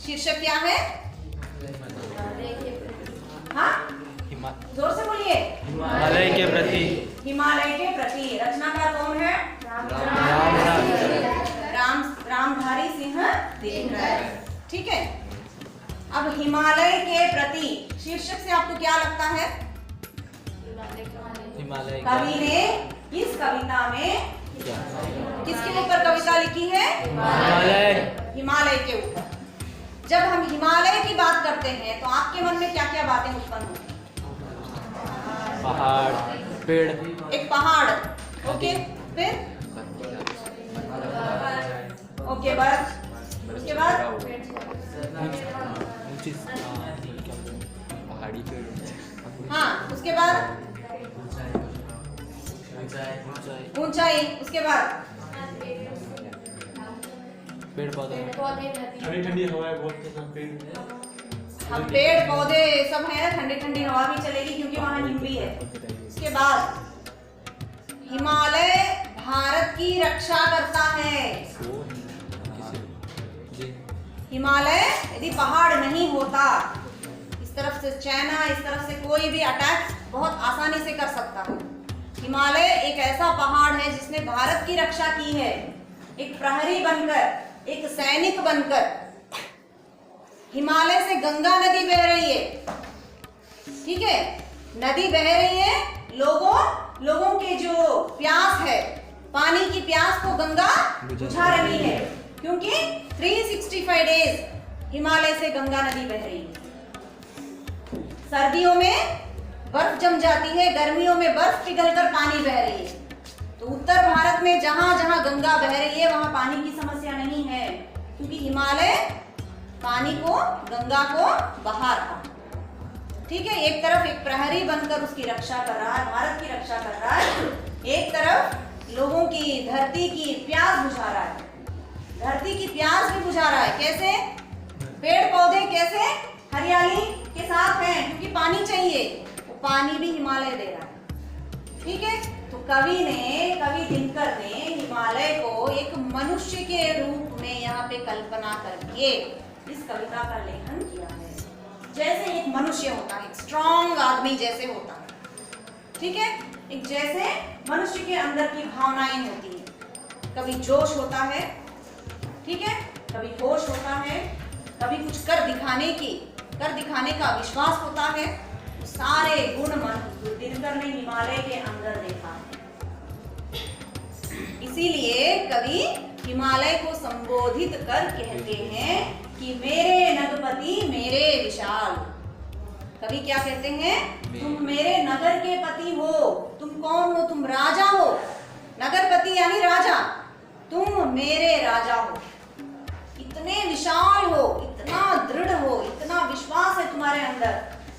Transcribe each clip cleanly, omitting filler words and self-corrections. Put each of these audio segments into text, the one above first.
शीर्षक क्या है? हाँ, जोर से बोलिए। हिमालय के प्रति। हिमालय के प्रति। रचनाकार कौन है? रामधारी सिंह दिनकर। ठीक है। अब हिमालय के प्रति शीर्षक से आपको क्या लगता है? हिमालय कवि ने इस कविता में किसके ऊपर कविता लिखी है? हिमालय के ऊपर। जब हम हिमालय की बात करते हैं तो आपके मन में क्या क्या बातें उत्पन्न होती? पहाड़, पेड़। एक पहाड़, ओके, फिर ओके, बस उसके बाद पहाड़ी पेड़। हाँ, उसके बाद ऊंचाई, उसके बाद पेड़ पौधे। ठंडी ठंडी हवाएं बहुत हम पेड़ पौधे सब है, ठंडी ठंडी हवा भी चलेगी क्योंकि वहां हिम भी है। उसके बाद हिमालय भारत की रक्षा करता है। हिमालय यदि पहाड़ नहीं होता, इस तरफ से चाइना, इस तरफ से कोई भी अटैक बहुत आसानी से कर सकता है। हिमालय एक ऐसा पहाड़ है जिसने भारत की रक्षा की है, एक प्रहरी बनकर, एक सैनिक बनकर। हिमालय से गंगा नदी बह रही है, ठीक है, नदी बह रही है। लोगों के जो प्यास है, पानी की प्यास को गंगा बुझा रही है, क्योंकि 365 डेज हिमालय से गंगा नदी बह रही है। सर्दियों में बर्फ जम जाती है, गर्मियों में बर्फ पिघलकर पानी बह रही है। तो उत्तर भारत में जहां जहां गंगा बह रही है वहां पानी की समस्या नहीं है, क्योंकि हिमालय पानी को, गंगा को बहा रहा। ठीक है, एक तरफ एक प्रहरी बनकर उसकी रक्षा कर रहा है, भारत की रक्षा कर रहा है, एक तरफ लोगों की, धरती की प्यास बुझा रहा है। धरती की प्यास भी बुझा रहा है। कैसे? पेड़ पौधे कैसे हरियाली के साथ हैं, क्योंकि पानी चाहिए, वो पानी भी हिमालय दे रहा है। ठीक है, तो कवि दिनकर ने हिमालय को एक मनुष्य के रूप में यहाँ पे कल्पना करके इस कविता का लेखन किया है। जैसे एक मनुष्य होता है, एक स्ट्रॉन्ग आदमी जैसे होता है, ठीक है, एक जैसे मनुष्य के अंदर की भावनाएं होती है। कभी जोश होता है, ठीक है, कभी होश होता है, कभी कुछ कर दिखाने का विश्वास होता है। तो सारे गुण दिनकर ने हिमालय के अंदर देखा है। इसीलिए कवि हिमालय को संबोधित कर कहते हैं कि मेरे नगपति मेरे विशाल। कवि क्या कहते हैं? तुम मेरे नगर के पति हो। तुम कौन हो? तुम राजा हो। नगरपति यानी राजा। तुम मेरे राजा हो। इतने विशाल हो, इतना दृढ़ हो, इतना विश्वास है तुम्हारे अंदर।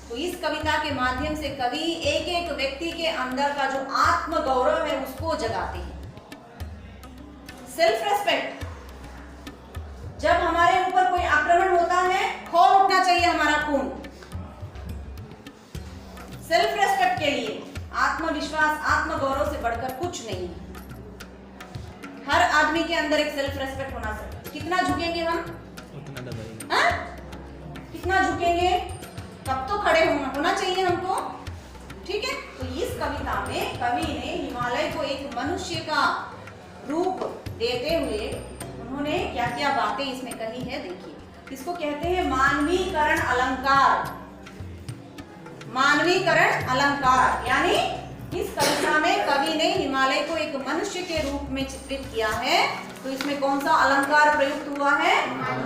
तो इस कविता के माध्यम से कवि एक एक व्यक्ति के अंदर का जो आत्म गौरव है उसको जगाते हैं। Self respect. जब हमारे ऊपर कोई आक्रमण होता है, खौल उठना चाहिए हमारा खून। सेल्फ रेस्पेक्ट के लिए आत्मविश्वास, आत्म गौरव से बढ़कर कुछ नहीं है। हर आदमी के अंदर एक सेल्फ रेस्पेक्ट होना चाहिए। कितना झुकेंगे हम? उतना दबाएंगे। हाँ? कितना झुकेंगे? तब तो खड़े होना चाहिए हमको। ठीक है, तो इस कविता में कवि ने हिमालय को एक मनुष्य का रूप देते हुए उन्होंने क्या क्या बातें इसमें कही है, देखिए। इसको कहते हैं मानवीकरण अलंकार। मानवीकरण अलंकार यानी इस कविता में कवि ने हिमालय को एक मनुष्य के रूप में चित्रित किया है। तो इसमें कौन सा अलंकार प्रयुक्त हुआ है?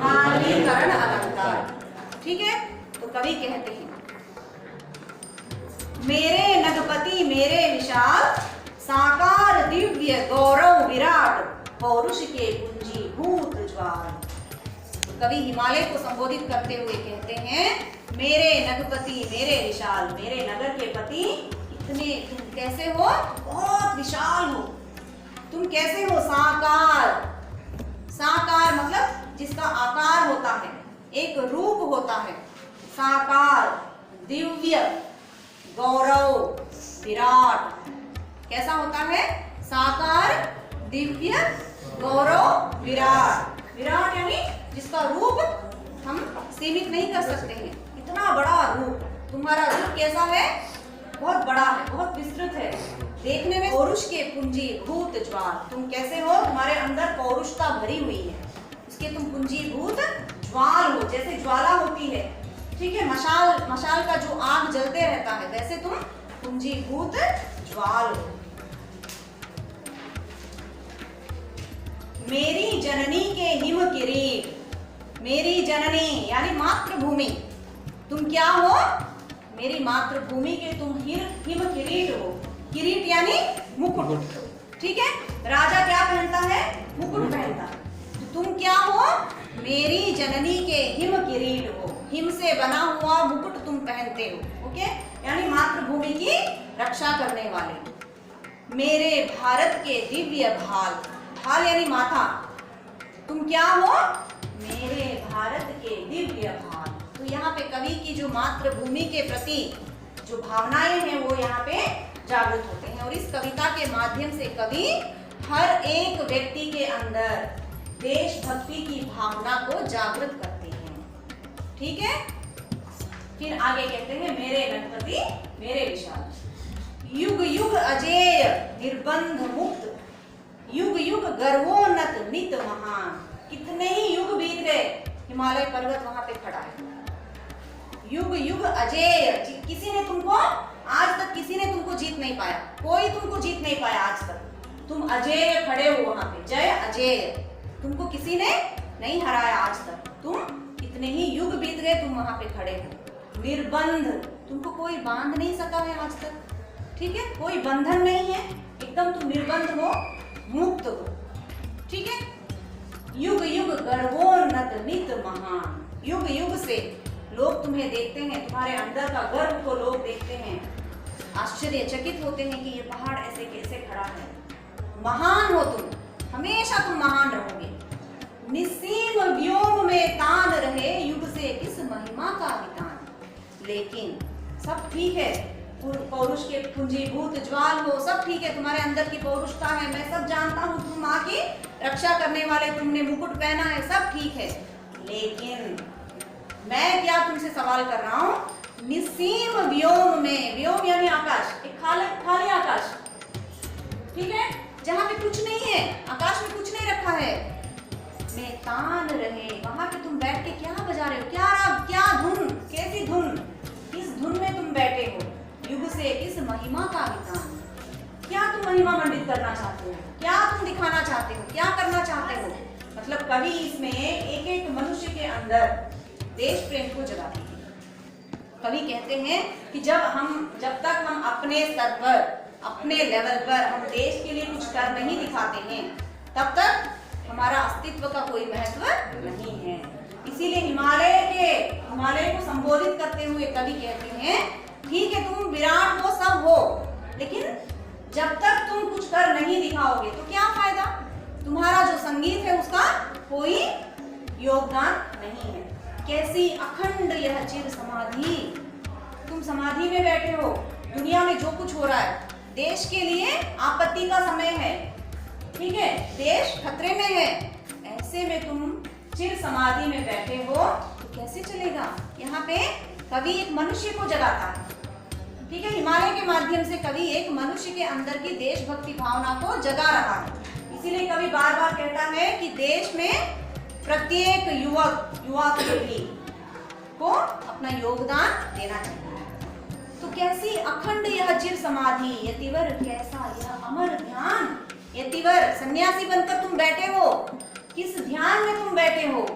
मानवीकरण अलंकार। ठीक है, तो कवि कहते हैं मेरे नगपति मेरे विशाल, साकार दिव्य गौरव विराट, पौरुष के पुंजीभूत ज्वाल। कवि हिमालय को संबोधित करते हुए कहते हैं मेरे नगपति मेरे विशाल, मेरे नगर के पति, इतने तुम कैसे हो? बहुत विशाल हो। तुम कैसे हो? साकार। साकार मतलब जिसका आकार होता है, एक रूप होता है। साकार, दिव्य, गौरव, विराट। कैसा होता है? साकार, दिव्य, गौरव, विराट। विराट यानी जिसका रूप हम सीमित नहीं कर सकते हैं। इतना बड़ा रूप, तुम्हारा रूप कैसा है? बहुत बड़ा है, बहुत विस्तृत है। देखने में पौरुष के पुंजीभूत ज्वाल, तुम कैसे हो? तुम्हारे अंदर पौरुषता भरी हुई है, इसके तुम पुंजीभूत ज्वाल हो, जैसे ज्वाला होती है, ठीक है, मशाल का जो आग जलते रहता है, वैसे तुम पुंजीभूत ज्वाल हो। मेरी जननी के हिम किरीट, मेरी जननी यानी मातृभूमि, तुम क्या हो? मेरी मातृभूमि के तुम हिम किरीट हो। किरीट यानी मुकुट, ठीक है, राजा क्या पहनता है? मुकुट पहनता है। तो तुम क्या हो? मेरी जननी के हिम किरीट हो, हिम से बना हुआ मुकुट तुम पहनते हो, ओके, यानी मातृभूमि की रक्षा करने वाले। मेरे भारत के दिव्य भाल, भाल यानी माथा, तुम क्या हो? मेरे भारत के दिव्य भाल। तो यहाँ पे कवि की जो मातृभूमि के प्रति जो भावनाएं हैं वो यहाँ पे जागृत होते हैं, और इस कविता के माध्यम से कवि हर एक व्यक्ति के अंदर देशभक्ति की भावना को जागृत करते हैं, ठीक है। फिर आगे कहते हैं, मेरे गणपति मेरे विशाल, युग युग अजेय निर्बंध मुक्त, युग युग गर्वोन्नत नित महान। कितने ही युग बीत गए, हिमालय पर्वत वहां पे खड़ा है। युग युग अजेय, किसी ने तुमको आज तक किसी ने तुमको जीत नहीं पाया, कोई तुमको जीत नहीं पाया आज तक, तुम अजेय खड़े हो वहां पे, जय अजेय, तुमको किसी ने नहीं हराया आज तक, तुम इतने ही युग बीत गए, तुम वहां पे खड़े हो। निर्बंध, तुमको कोई बांध नहीं सका है आज तक, ठीक है, कोई बंधन नहीं है, एकदम तुम निर्बंध हो, मुक्त हो, ठीक है। युग युग गर्वोन्नत नित महान, युग युग से लोग तुम्हें देखते हैं, तुम्हारे अंदर का गर्व को लोग देखते हैं, आश्चर्यचकित होते हैं कि ये पहाड़ ऐसे कैसे खड़ा है। महान हो तुम, हमेशा तुम महान रहोगे। निस्सीम व्योम में तान रहे, युग से किस महिमा का वितान। लेकिन सब ठीक है, पौरुष के पुंजीभूत ज्वाल हो, सब ठीक है, तुम्हारे अंदर की पौरुषता है, मैं सब जानता हूँ, तुम माँ की रक्षा करने वाले, तुमने मुकुट पहना है, सब ठीक है, लेकिन मैं क्या तुमसे सवाल कर रहा हूं? निस्सीम व्योम में, व्योम यानी आकाश, एक खाली आकाश, ठीक है, जहां पे कुछ नहीं है, आकाश में कुछ नहीं रखा है, में तान रहे, वहां पे तुम बैठ के क्या बजा रहे हो? क्या राग, क्या धुन, कैसी धुन, किस धुन में तुम बैठे हो? युग से किस महिमा का वितान, क्या तुम महिमा मंडित करना चाहते हो? क्या तुम दिखाना चाहते हो? क्या करना चाहते हो? मतलब कवि इसमें एक एक मनुष्य के अंदर देश प्रेम को जगाते हैं। कवि कहते हैं कि जब तक हम अपने स्तर पर, अपने लेवल पर हम देश के लिए कुछ कर नहीं दिखाते हैं, तब तक हमारा अस्तित्व का कोई महत्व नहीं है। इसीलिए हिमालय को संबोधित करते हुए कवि कहते हैं, ठीक है तुम विराट हो, सब हो, लेकिन जब तक तुम कुछ कर नहीं दिखाओगे तो क्या फायदा? तुम्हारा जो संगीत है उसका कोई योगदान नहीं है। कैसी अखंड यह चिर समाधि, तुम समाधि में बैठे हो, दुनिया में जो कुछ हो रहा है, देश के लिए आपत्ति का समय है, ठीक है, देश खतरे में है, ऐसे में तुम चिर समाधि में बैठे हो तो कैसे चलेगा? यहाँ पे कवि एक मनुष्य को जगाता है, ठीक है, हिमालय के माध्यम से कवि एक मनुष्य के अंदर की देशभक्ति भावना को जगा रहा है। इसीलिए कवि बार बार कहता है कि देश में प्रत्येक युवा पीढ़ी को अपना योगदान देना चाहिए। तो कैसी अखंड यह चिर समाधि, यतिवर कैसा यह अमर ध्यान। यतिवर सन्यासी बनकर तुम बैठे हो, किस ध्यान में तुम बैठे हो?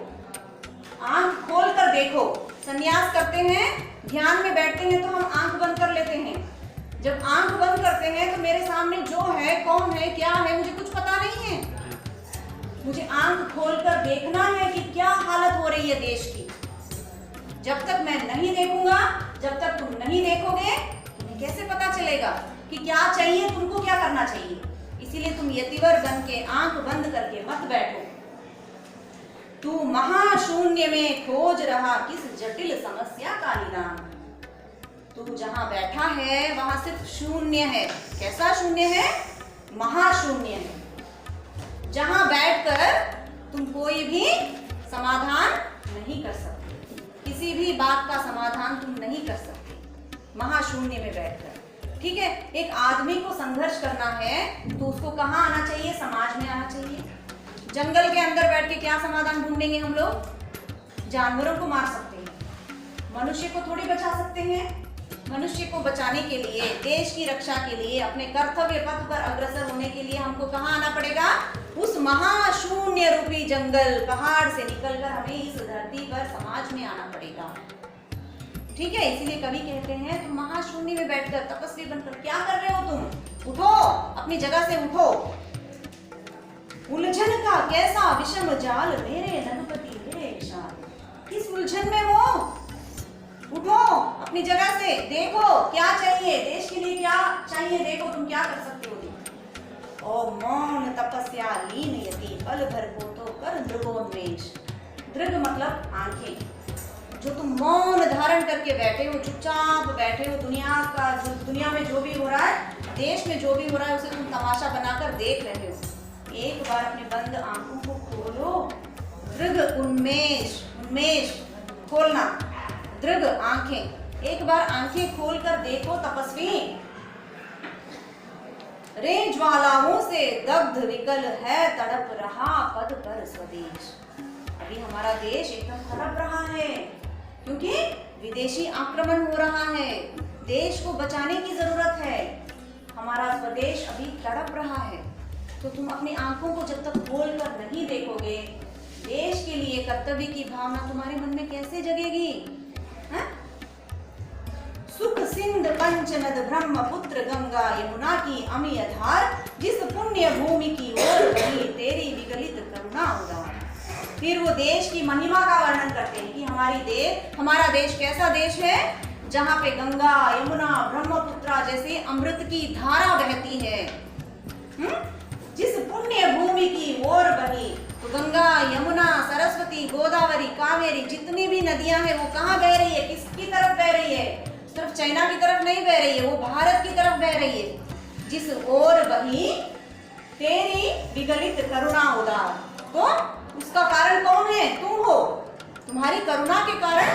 आंख खोल कर देखो, सन्यास करते हैं, ध्यान में बैठते हैं तो हम आंख बंद कर लेते हैं। जब आंख बंद करते हैं तो मेरे सामने जो है, कौन है, क्या है, मुझे कुछ पता नहीं है। मुझे आंख खोलकर देखना है कि क्या हालत हो रही है देश की। जब तक मैं नहीं देखूंगा, जब तक तुम नहीं देखोगे, तुम्हें कैसे पता चलेगा कि क्या चाहिए, तुमको क्या करना चाहिए। इसीलिए तुम यतिवर बन के आंख बंद करके मत बैठो। तू महाशून्य में खोज रहा किस जटिल समस्या का निदान। तू जहां बैठा है वहां सिर्फ शून्य है। कैसा शून्य है? महाशून्य है, जहां बैठकर तुम कोई भी समाधान नहीं कर सकते। किसी भी बात का समाधान तुम नहीं कर सकते महाशून्य में बैठकर। ठीक है, एक आदमी को संघर्ष करना है तो उसको कहाँ आना चाहिए? समाज में आना चाहिए। जंगल के अंदर बैठ के क्या समाधान ढूंढेंगे हम लोग? जानवरों को मार सकते हैं, मनुष्य को थोड़ी बचा सकते हैं। मनुष्य को बचाने के लिए, देश की रक्षा के लिए, अपने कर्तव्य पथ पर अग्रसर होने के लिए हमको कहाँ आना पड़ेगा? उस महाशून्य रूपी जंगल पहाड़ से निकलकर हमें इस धरती पर समाज में आना पड़ेगा। ठीक है, इसीलिए कवि कहते हैं तुम महाशून्य में बैठकर तपस्वी बनकर क्या कर रहे हो? तुम उठो, अपनी जगह से उठो। उलझन का कैसा विषम जाल मेरे नगपति मेरे विशाल। किस उलझन में हो? उठो अपनी जगह से, देखो क्या चाहिए देश के लिए, क्या चाहिए देखो, तुम क्या कर सकते हो देखो। ओ मौन तपस्या लीन यति पल भर को तो कर दृगोन्मेष। दृग मतलब आंखें। जो तुम मौन धारण करके बैठे हो, चुपचाप बैठे हो, दुनिया में जो भी हो रहा है, देश में जो भी हो रहा है, उसे तुम तमाशा बनाकर देख रहे हो। एक बार अपने बंद आंखों को खोलो। दृग उन्मेष, उन्मेष खोलना, दृग आंखें। एक बार आंखें खोलकर देखो तपस्वी। रे ज्वालाओं से दग्ध विकल है तड़प रहा पद पर स्वदेश। अभी हमारा देश एकदम तड़प रहा है क्योंकि विदेशी आक्रमण हो रहा है। देश को बचाने की जरूरत है। हमारा स्वदेश अभी तड़प रहा है। तो तुम अपनी आंखों को जब तक खोल कर नहीं देखोगे, देश के लिए कर्तव्य की भावना तुम्हारे मन में कैसे जगेगी? है? सुख सिंध पंचनद ब्रह्मपुत्र गंगा यमुना की अमीय धार, जिस पुण्य भूमि की ओर बही तेरी विगलित करुणा उदार। फिर वो देश की महिमा का वर्णन करते हैं कि हमारा देश कैसा देश है, जहाँ पे गंगा यमुना ब्रह्मपुत्र जैसे अमृत की धारा बहती है। जिस पुण्य भूमि की ओर बही, तो गंगा यमुना सरस्वती गोदावरी कावेरी जितनी भी नदियां हैं वो कहाँ बह रही है? किसकी तरफ बह रही है? सिर्फ चाइना की तरफ नहीं बह रही है, वो भारत की तरफ बह रही है। जिस ओर बही तेरी विगलित करुणा उदार। तो उसका कारण कौन है? तुम हो। तुम्हारी करुणा के कारण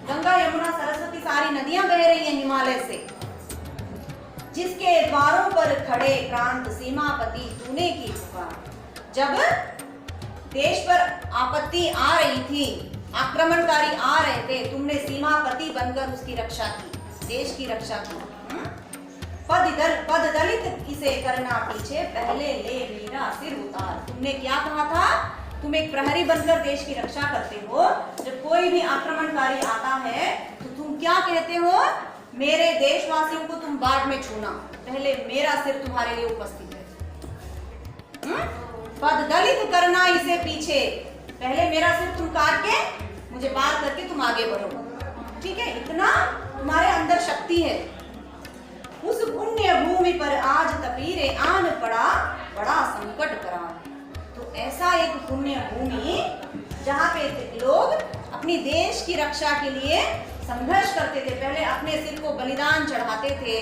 गंगा यमुना सरस्वती सारी नदियां बह रही है हिमालय से। जिसके द्वारों पर खड़े क्रांत सीमापति तूने की पुकार। जब देश पर आपत्ति आ रही थी, आक्रमणकारी आ रहे थे, तुमने सीमापति बनकर उसकी रक्षा की, देश की रक्षा की। पद दलित किसे करना पीछे, पहले ले मेरा सिर उतार। तुमने क्या कहा था? तुम एक प्रहरी बनकर देश की रक्षा करते हो। जब कोई भी आक्रमणकारी आता है तो तुम क्या कहते हो? मेरे देशवासियों को तुम बाद में छूना, पहले मेरा सिर तुम्हारे लिए उपस्थित है। पद दलित करना इसे पीछे, पहले मेरा सिर तुम काट के मुझे पार करके तुम आगे बढ़ो। ठीक है, इतना तुम्हारे अंदर शक्ति है। उस पुण्य भूमि पर आज तपीरे आन पड़ा बड़ा संकट करा। तो ऐसा एक पुण्य भूमि जहाँ पे लोग अपनी देश की रक्षा के लिए संघर्ष करते थे, पहले अपने सिर को बलिदान चढ़ाते थे,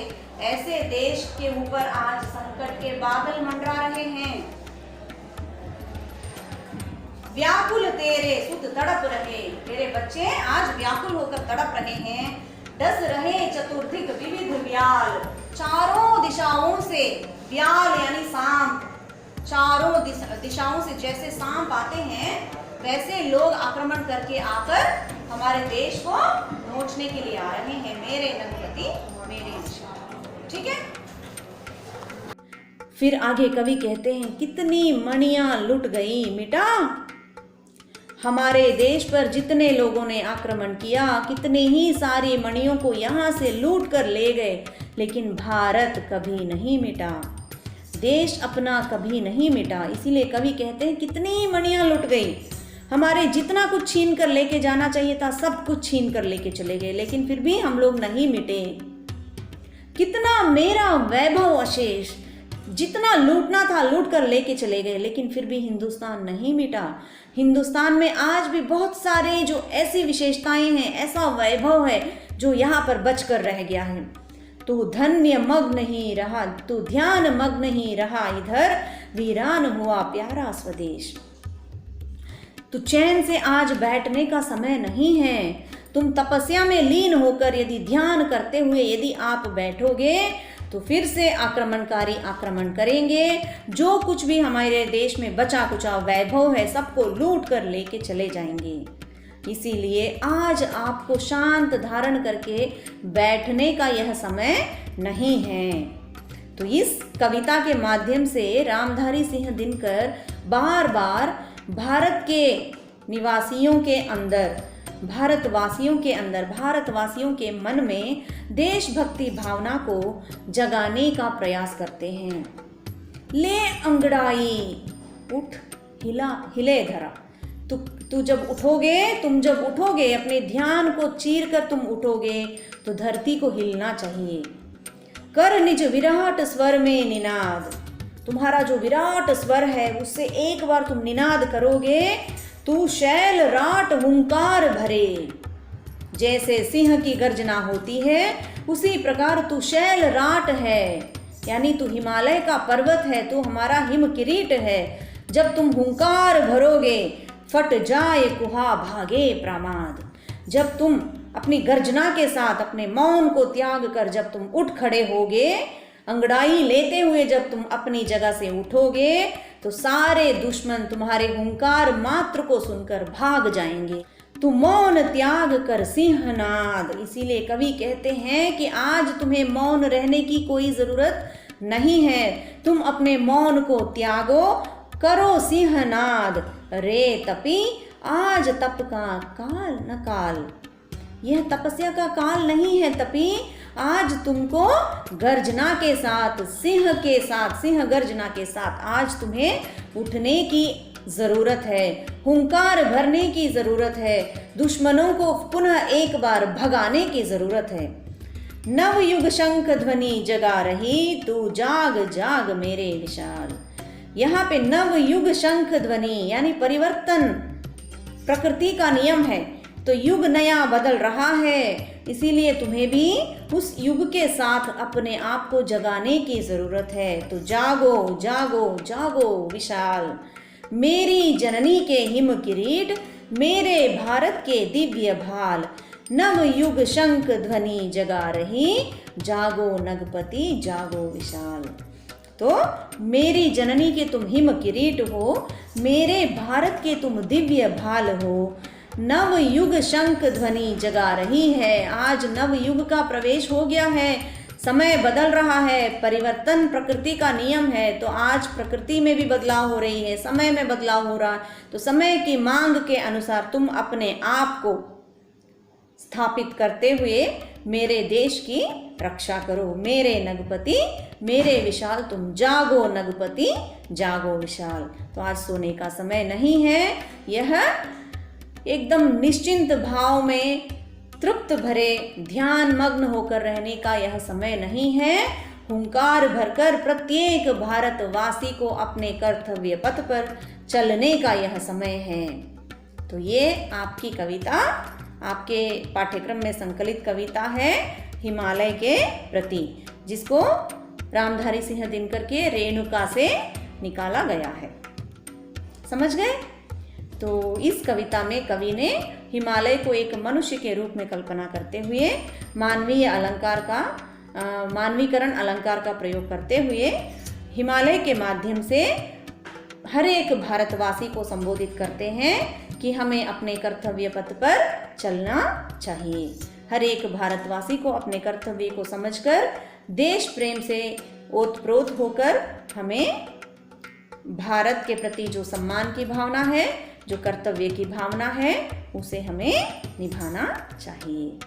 ऐसे देश के ऊपर आज संकट के बादल मंडरा रहे हैं। व्याकुल तेरे सुत तड़प रहे, तेरे बच्चे आज व्याकुल होकर तड़प रहे हैं। डस रहे चतुर्दिक विविध व्याल, चारों दिशाओं से, व्याल यानी सांप, चारों दिशाओं से जैसे सांप आते हैं वैसे लोग आक्रमण करके आकर हमारे देश को नोचने के लिए आ रहे हैं। मेरे नगपति मेरे विशाल। ठीक है, फिर आगे कवि कहते हैं, कितनी मणियां लुट गई मिटा, हमारे देश पर जितने लोगों ने आक्रमण किया, कितने ही सारी मणियों को यहाँ से लूट कर ले गए, लेकिन भारत कभी नहीं मिटा, देश अपना कभी नहीं मिटा। इसीलिए कवि कहते हैं कितनी मणियां लुट गई, हमारे जितना कुछ छीन कर लेके जाना चाहिए था सब कुछ छीन कर लेके चले गए, लेकिन फिर भी हम लोग नहीं मिटे। कितना मेरा वैभव अशेष, जितना लूटना था लूट कर लेके चले गए, लेकिन फिर भी हिंदुस्तान नहीं मिटा। हिंदुस्तान में आज भी बहुत सारे जो ऐसी विशेषताएं हैं, ऐसा वैभव है जो यहाँ पर बच कर रह गया है। तू धन्य मग्न ही रहा, तू ध्यान मग्न ही रहा, इधर वीरान हुआ प्यारा स्वदेश। तो चैन से आज बैठने का समय नहीं है, तुम तपस्या में लीन होकर यदि ध्यान करते हुए यदि आप बैठोगे तो फिर से आक्रमणकारी आक्रमण करेंगे। जो कुछ भी हमारे देश में बचा कुचा वैभव है सबको लूट कर लेके चले जाएंगे। इसीलिए आज आपको शांत धारण करके बैठने का यह समय नहीं है। तो इस कविता के माध्यम से रामधारी सिंह दिनकर बार बार भारत के निवासियों के अंदर, भारतवासियों के मन में देशभक्ति भावना को जगाने का प्रयास करते हैं। ले अंगड़ाई उठ हिले धरा। तुम जब उठोगे अपने ध्यान को चीर कर तुम उठोगे तो धरती को हिलना चाहिए। कर निज विराट स्वर में निनाद। तुम्हारा जो विराट स्वर है उससे एक बार तुम निनाद करोगे। तू शैल राट हुंकार भरे। जैसे सिंह की गर्जना होती है उसी प्रकार तू शैल राट है, यानी तू हिमालय का पर्वत है, तू हमारा हिम किरीट है। जब तुम हुंकार भरोगे फट जाए कुहा भागे प्रमाद। जब तुम अपनी गर्जना के साथ अपने मौन को त्याग कर जब तुम उठ खड़े होगे, अंगड़ाई लेते हुए जब तुम अपनी जगह से उठोगे तो सारे दुश्मन तुम्हारे हुंकार मात्र को सुनकर भाग जाएंगे। तू मौन त्याग कर सिंहनाद। इसीलिए कवि कहते हैं कि आज तुम्हें मौन रहने की कोई जरूरत नहीं है। तुम अपने मौन को त्यागो, करो सिंहनाद। रे तपी आज तप का काल न काल। यह तपस्या का काल नहीं है तपी। आज तुमको गर्जना के साथ, सिंह गर्जना के साथ आज तुम्हें उठने की जरूरत है, हुंकार भरने की जरूरत है, दुश्मनों को पुनः एक बार भगाने की जरूरत है। नव युग शंख ध्वनि जगा रही, तू जाग जाग मेरे विशाल। यहाँ पे नव युग शंख ध्वनि यानी परिवर्तन प्रकृति का नियम है, तो युग नया बदल रहा है। इसीलिए तुम्हें भी उस युग के साथ अपने आप को जगाने की जरूरत है। तो जागो जागो जागो विशाल। मेरी जननी के हिम किरीट, मेरे भारत के दिव्य भाल। नव युग शंख ध्वनि जगा रही, जागो नगपति जागो विशाल। तो मेरी जननी के तुम हिम किरीट हो, मेरे भारत के तुम दिव्य भाल हो। नव युग शंख ध्वनि जगा रही है। आज नव युग का प्रवेश हो गया है, समय बदल रहा है, परिवर्तन प्रकृति का नियम है। तो आज प्रकृति में भी बदलाव हो रही है, समय में बदलाव हो रहा है। तो समय की मांग के अनुसार तुम अपने आप को स्थापित करते हुए मेरे देश की रक्षा करो। मेरे नगपति मेरे विशाल, तुम जागो नगपति जागो विशाल। तो आज सोने का समय नहीं है, यह एकदम निश्चिंत भाव में तृप्त भरे ध्यान मग्न होकर रहने का यह समय नहीं है। हुंकार भरकर प्रत्येक भारतवासी को अपने कर्तव्य पथ पर चलने का यह समय है। तो ये आपकी कविता, आपके पाठ्यक्रम में संकलित कविता है हिमालय के प्रति, जिसको रामधारी सिंह दिनकर के रेणुका से निकाला गया है। समझ गए? तो इस कविता में कवि ने हिमालय को एक मनुष्य के रूप में कल्पना करते हुए मानवीकरण अलंकार का प्रयोग करते हुए हिमालय के माध्यम से हर एक भारतवासी को संबोधित करते हैं कि हमें अपने कर्तव्य पथ पर चलना चाहिए। हर एक भारतवासी को अपने कर्तव्य को समझकर देश प्रेम से ओतप्रोत होकर हमें भारत के प्रति जो सम्मान की भावना है, जो कर्तव्य की भावना है, उसे हमें निभाना चाहिए।